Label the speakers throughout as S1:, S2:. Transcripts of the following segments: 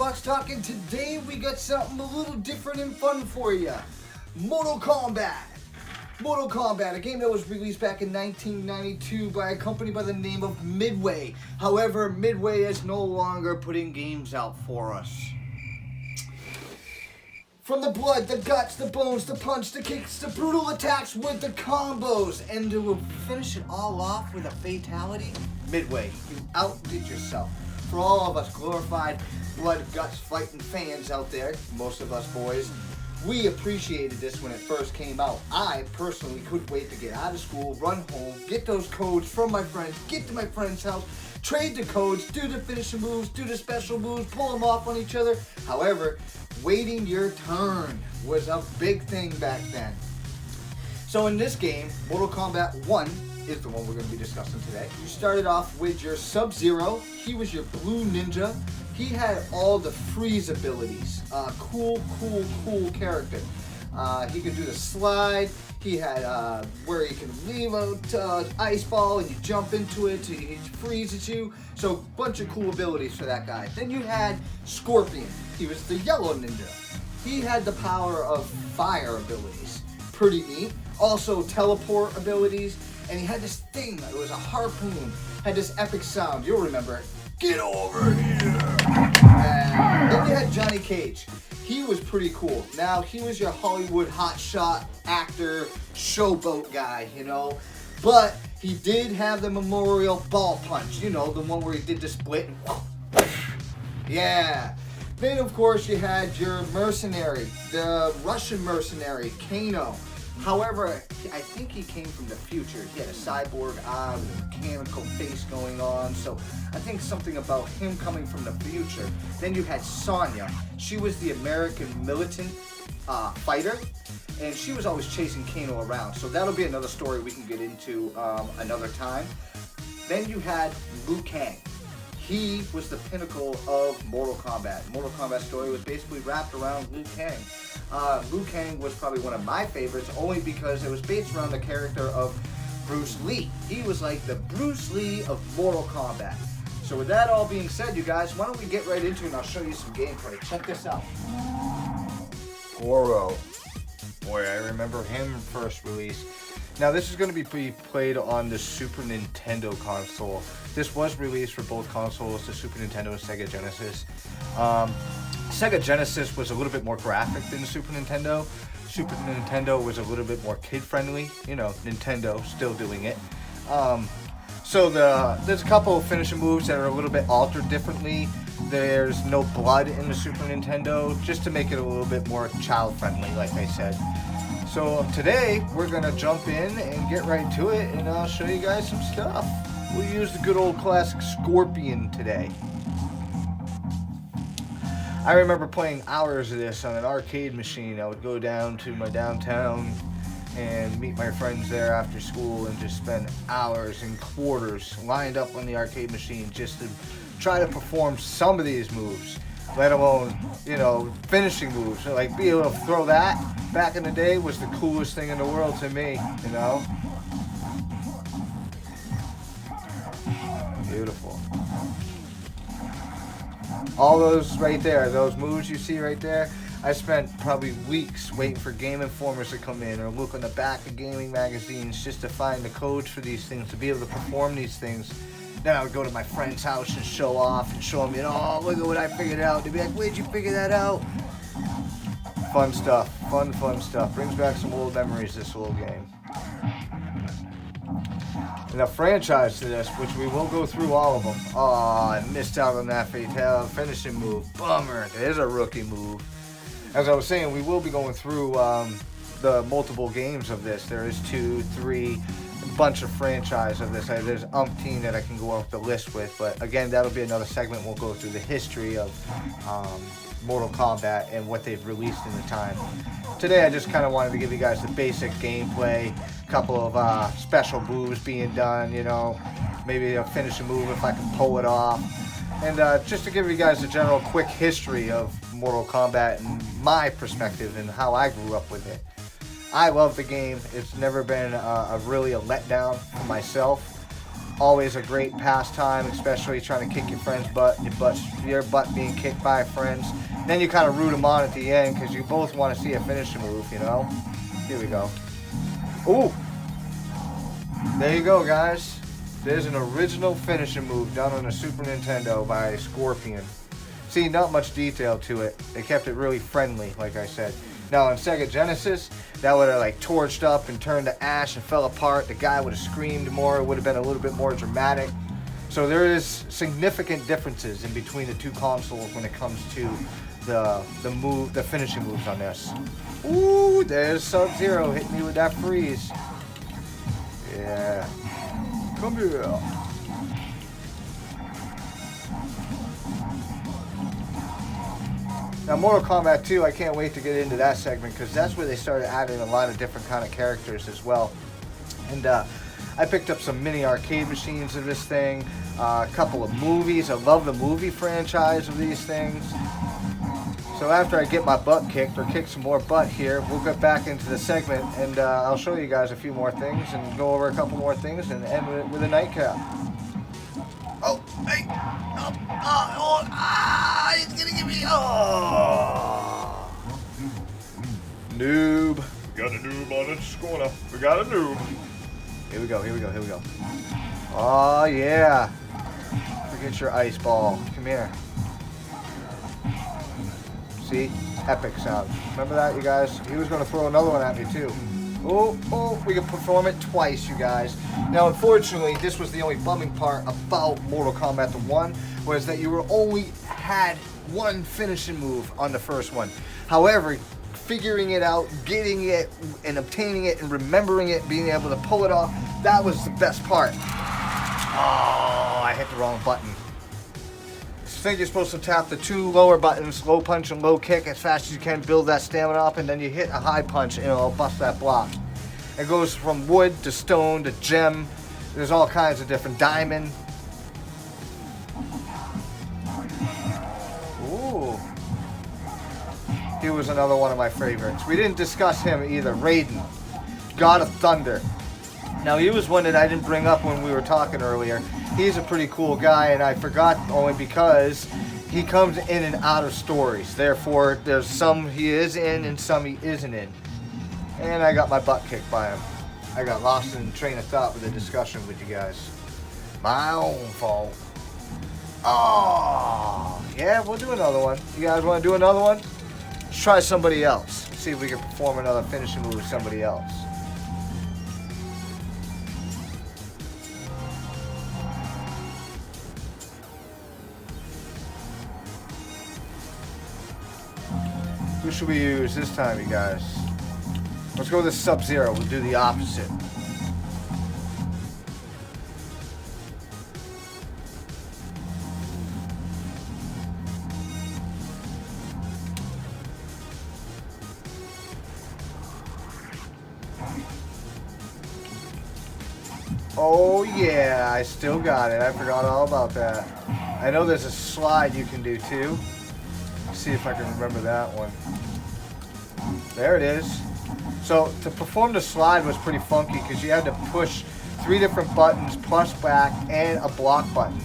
S1: Box Talk, and today we got something a little different and fun for you. Mortal Kombat. Mortal Kombat, a game that was released back in 1992 by a company by the name of Midway. However, Midway is no longer putting games out for us. From the blood, the guts, the bones, the punch, the kicks, the brutal attacks with the combos, and to finish it all off with a fatality, Midway, you outdid yourself. For all of us glorified blood, guts, fighting fans out there, most of us boys, we appreciated this when it first came out. I personally couldn't wait to get out of school, run home, get those codes from my friends, get to my friend's house, trade the codes, do the finishing moves, do the special moves, pull them off on each other. However, waiting your turn was a big thing back then. So in this game, Mortal Kombat 1 is the one we're going to be discussing today. You started off with your Subzero. He was your blue ninja. He had all the freeze abilities. Cool character. He could do the slide. He had where he can leave a ice ball and you jump into it, he freezes you. So bunch of cool abilities for that guy. Then you had Scorpion. He was the yellow ninja. He had the power of fire abilities. Pretty neat. Also teleport abilities. And he had this thing, it was a harpoon, had this epic sound. You'll remember it. Get over here! And then you had Johnny Cage. He was pretty cool. Now, he was your Hollywood hotshot actor, showboat guy, you know. But he did have the memorial ball punch, you know, the one where he did the split. And yeah. Then, of course, you had your mercenary, the Russian mercenary, Kano. However, I think he came from the future. He had a cyborg eye with a mechanical face going on. So I think something about him coming from the future. Then you had Sonya. She was the American militant fighter. And she was always chasing Kano around. So that'll be another story we can get into another time. Then you had Liu Kang. He was the pinnacle of Mortal Kombat. Mortal Kombat story was basically wrapped around Liu Kang. Liu Kang was probably one of my favorites only because it was based around the character of Bruce Lee. He was like the Bruce Lee of Mortal Kombat. So with that all being said, you guys, why don't we get right into it and I'll show you some gameplay. Check this out. Goro. Boy, I remember him first release. Now this is going to be played on the Super Nintendo console. This was released for both consoles, the Super Nintendo and Sega Genesis. Sega Genesis was a little bit more graphic than the Super Nintendo. Super Nintendo was a little bit more kid-friendly. You know, Nintendo still doing it. So there's a couple of finishing moves that are a little bit altered differently. There's no blood in the Super Nintendo, just to make it a little bit more child-friendly, like I said. So today, we're going to jump in and get right to it, and I'll show you guys some stuff. We'll use the good old classic Scorpion today. I remember playing hours of this on an arcade machine. I would go down to my downtown and meet my friends there after school and just spend hours and quarters lined up on the arcade machine just to try to perform some of these moves, let alone, you know, finishing moves. So, like, being able to throw that back in the day was the coolest thing in the world to me, you know? Beautiful. All those right there, those moves you see right there, I spent probably weeks waiting for Game Informers to come in or look on the back of gaming magazines just to find the codes for these things, to be able to perform these things. Then I would go to my friend's house and show off and show them, you know, oh, look at what I figured out. They'd be like, where'd you figure that out? Fun stuff. Fun stuff. Brings back some old memories, this little game. And a franchise to this, which we will go through all of them. Oh, I missed out on that fatal finishing move. Bummer. There's a rookie move. As I was saying, we will be going through the multiple games of this. There is 2, 3, a bunch of franchise of this. There's umpteen that I can go off the list with. But again, that'll be another segment. We'll go through the history of Mortal Kombat and what they've released in the time. Today I just kind of wanted to give you guys the basic gameplay, a couple of special moves being done, you know, maybe a finishing move if I can pull it off, and just to give you guys a general quick history of Mortal Kombat and my perspective and how I grew up with it. I love the game. It's never been really a letdown for myself. always a great pastime, especially trying to kick your friend's butt, and your butt being kicked by friends. Then you kind of root them on at the end because you both want to see a finishing move, you know? Here we go. Ooh! There you go, guys. There's an original finishing move done on a Super Nintendo by Scorpion. See, not much detail to it. They kept it really friendly, like I said. Now, on Sega Genesis, that would have like torched up and turned to ash and fell apart. The guy would have screamed more. It would have been a little bit more dramatic. So there is significant differences in between the two consoles when it comes to the finishing moves on this. Ooh, there's Subzero hitting me with that freeze. Yeah. Come here. Now, Mortal Kombat 2, I can't wait to get into that segment because that's where they started adding a lot of different kind of characters as well. And I picked up some mini arcade machines of this thing, a couple of movies. I love the movie franchise of these things. So after I get my butt kicked, or kick some more butt here, we'll get back into the segment and I'll show you guys a few more things and go over a couple more things and end with a nightcap. Oh, hey! He's gonna give me. Oh! Noob. We got a noob on this corner. We got a noob. Here we go, here we go, here we go. Oh, yeah. Forget your ice ball. Come here. See? Epic sound. Remember that, you guys? He was going to throw another one at me, too. Oh, we can perform it twice, you guys. Now, unfortunately, this was the only bumming part about Mortal Kombat 1, was that you only had one finishing move on the first one. However, figuring it out, getting it, and obtaining it, and remembering it, being able to pull it off, that was the best part. Oh, I hit the wrong button. I think you're supposed to tap the two lower buttons, low punch and low kick, as fast as you can, build that stamina up, and then you hit a high punch and it'll bust that block. It goes from wood to stone to gem. There's all kinds of different diamond. Ooh. He was another one of my favorites. We didn't discuss him either. Raiden, God of Thunder. Now, he was one that I didn't bring up when we were talking earlier. He's a pretty cool guy, and I forgot only because he comes in and out of stories. Therefore, there's some he is in and some he isn't in. And I got my butt kicked by him. I got lost in the train of thought with the discussion with you guys. My own fault. Oh, yeah, we'll do another one. You guys want to do another one? Let's try somebody else. See if we can perform another finishing move with somebody else. Who should we use this time, you guys? Let's go with Subzero. We'll do the opposite. Oh yeah, I still got it. I forgot all about that. I know there's a slide you can do too. Let's see if I can remember that one. There it is. So to perform the slide was pretty funky because you had to push 3 different buttons, plus back, and a block button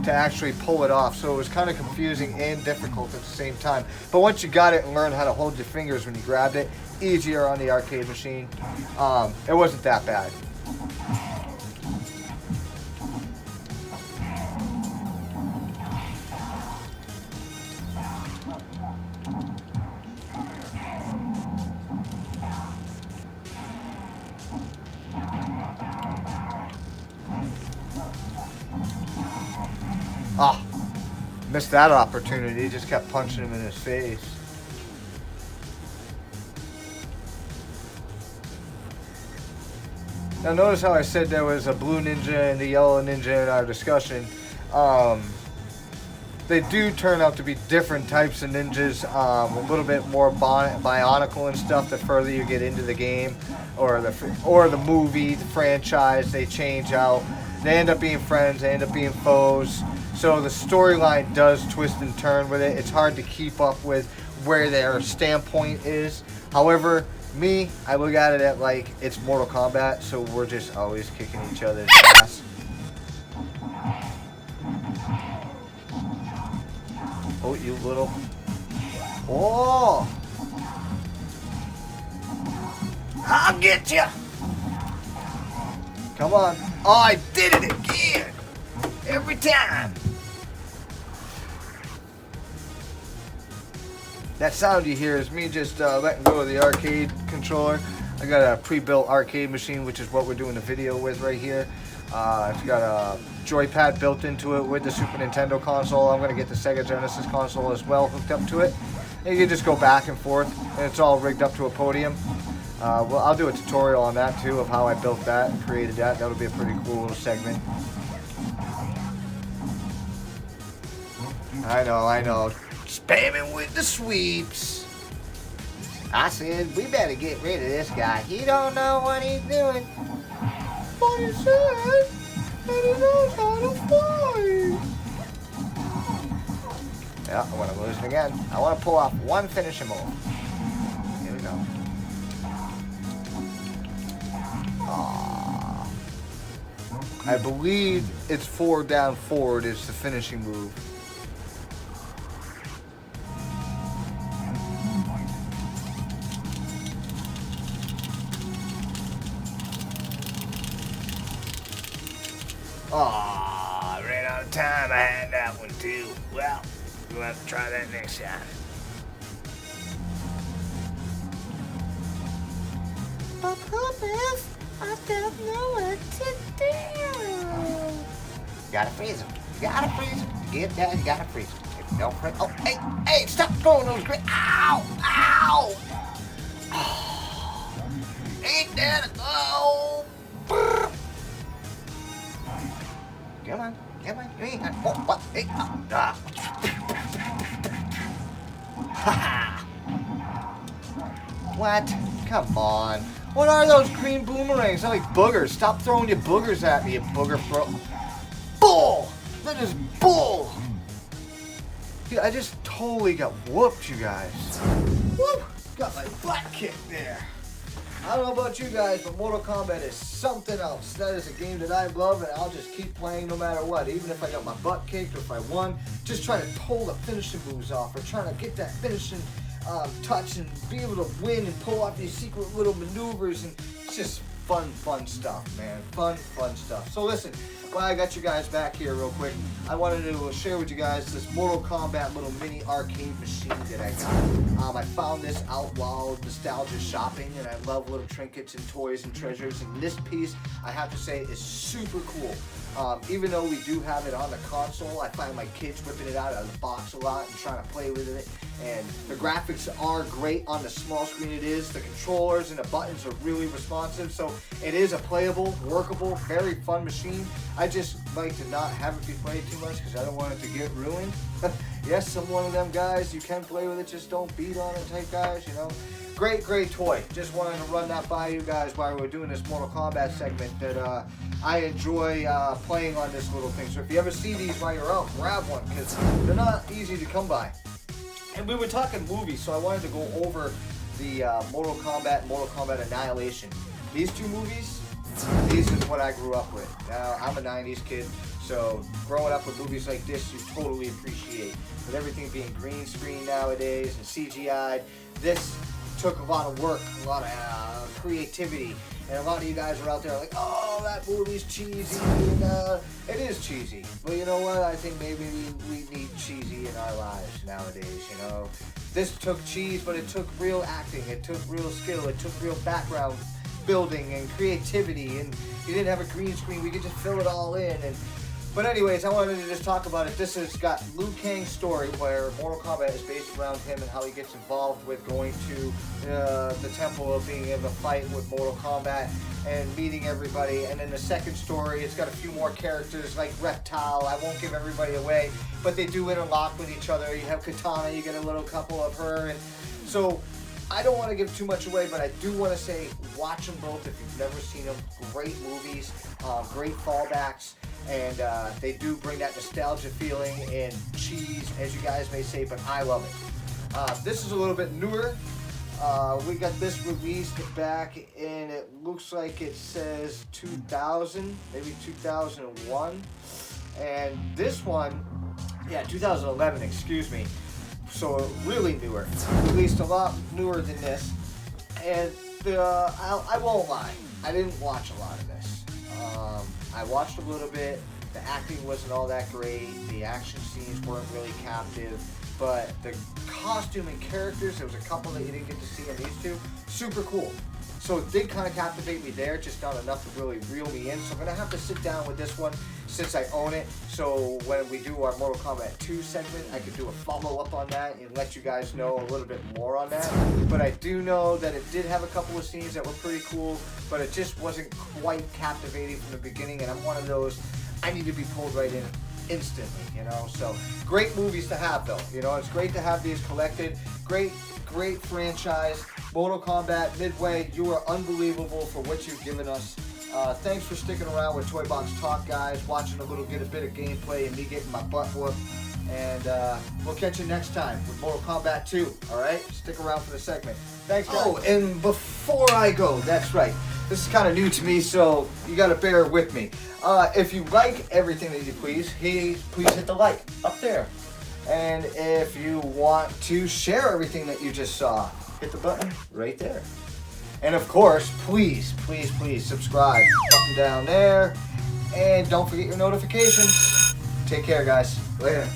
S1: to actually pull it off. So it was kind of confusing and difficult at the same time. But once you got it and learned how to hold your fingers when you grabbed it, easier on the arcade machine. It wasn't that bad. Ah, missed that opportunity. Just kept punching him in his face. Now notice how I said there was a blue ninja and the yellow ninja in our discussion. They do turn out to be different types of ninjas, a little bit more bionicle and stuff the further you get into the game, or the movie, the franchise. They change out. They end up being friends. They end up being foes. So the storyline does twist and turn with it. It's hard to keep up with where their standpoint is. However, I look at it like it's Mortal Kombat, so we're just always kicking each other's ass. Oh, you little. Oh! I'll get you! Come on. Oh, I did it again! Every time! That sound you hear is me just letting go of the arcade controller. I got a pre-built arcade machine, which is what we're doing the video with right here. It's got a joypad built into it with the Super Nintendo console. I'm going to get the Sega Genesis console as well hooked up to it. And you can just go back and forth, and it's all rigged up to a podium. Well, I'll do a tutorial on that too, of how I built that and created that. That'll be a pretty cool little segment. I know. Spamming with the sweeps. I said, we better get rid of this guy. He don't know what he's doing. But he said that he knows how to fight. Yeah, I want to lose it again. I want to pull off one finishing move. Here we go. Aww. I believe it's 4 down forward is the finishing move. Aw, I ran out of time. I had that one too. Well, we'll have to try that next time.
S2: But Purpose, I don't know what to do.
S1: You gotta freeze him. You gotta freeze him. To get that, you gotta freeze him. If you don't freeze, oh, hey, stop throwing those great. Ow! Oh, ain't that a go? Come on. You ain't got. Oh, what? Hey, What? Come on. What are those green boomerangs? They're like boogers. Stop throwing your boogers at me, you booger bro. Bull! That is bull! Dude, I just totally got whooped, you guys. Whoop! Got my butt kicked there. I don't know about you guys, but Mortal Kombat is something else. That is a game that I love, and I'll just keep playing no matter what. Even if I got my butt kicked or if I won, just trying to pull the finishing moves off or trying to get that finishing touch and be able to win and pull off these secret little maneuvers. And it's just fun stuff, man. Fun stuff. So listen, while I got you guys back here real quick, I wanted to share with you guys this Mortal Kombat little mini arcade machine that I got. I found this out while nostalgia shopping, and I love little trinkets and toys and treasures. And this piece, I have to say, is super cool. Even though we do have it on the console, I find my kids whipping it out of the box a lot and trying to play with it. And the graphics are great on the small screen it is. The controllers and the buttons are really responsive. So it is a playable, workable, very fun machine. I just like to not have it be played too much because I don't want it to get ruined. Yes, I'm one of them guys. You can play with it, just don't beat on it type guys, you know. Great toy. Just wanted to run that by you guys while we're doing this Mortal Kombat segment that I enjoy playing on this little thing. So if you ever see these while you're out, grab one because they're not easy to come by. And we were talking movies, so I wanted to go over the Mortal Kombat and Mortal Kombat Annihilation. These two movies, these is what I grew up with. Now, I'm a 90s kid, so growing up with movies like this, you totally appreciate. With everything being green screen nowadays and CGI'd, this took a lot of work, a lot of creativity, and a lot of you guys are out there like, oh, that movie's cheesy, and it is cheesy. But you know what? I think maybe we need cheesy in our lives nowadays, you know. This took cheese, but it took real acting, it took real skill, it took real background building and creativity, and you didn't have a green screen, we could just fill it all in. But anyways, I wanted to just talk about it. This has got Liu Kang's story where Mortal Kombat is based around him and how he gets involved with going to the temple of being able to fight with Mortal Kombat and meeting everybody. And then the second story, it's got a few more characters like Reptile. I won't give everybody away, but they do interlock with each other. You have Katana, you get a little couple of her. And so I don't want to give too much away, but I do want to say watch them both if you've never seen them. Great movies, great fallbacks. And they do bring that nostalgia feeling and cheese, as you guys may say, but I love it. This is a little bit newer We got this released back in, it looks like it says 2000, maybe 2001. And this one, yeah, 2011, excuse me. So really newer. Released a lot newer than this. And I won't lie, I didn't watch a lot of this. I watched a little bit. The acting wasn't all that great. The action scenes weren't really captive. But the costume and characters, there was a couple that you didn't get to see in these two, super cool. So it did kind of captivate me there, just not enough to really reel me in. So I'm going to have to sit down with this one since I own it. So when we do our Mortal Kombat 2 segment, I could do a follow-up on that and let you guys know a little bit more on that. But I do know that it did have a couple of scenes that were pretty cool, but it just wasn't quite captivating from the beginning. And I'm one of those, I need to be pulled right in instantly, you know. So great movies to have, though. You know, it's great to have these collected. Great franchise. Mortal Kombat, Midway, you are unbelievable for what you've given us. Thanks for sticking around with Toy Box Talk, guys. Watching get a bit of gameplay and me getting my butt whooped. And we'll catch you next time with Mortal Kombat 2. All right, stick around for the segment. Thanks, guys. Oh, and before I go, that's right. This is kind of new to me, so you got to bear with me. If you like everything that you please hit the like up there. And if you want to share everything that you just saw, hit the button right there. And of course, please subscribe. Button down there. And don't forget your notifications. Take care, guys. Later.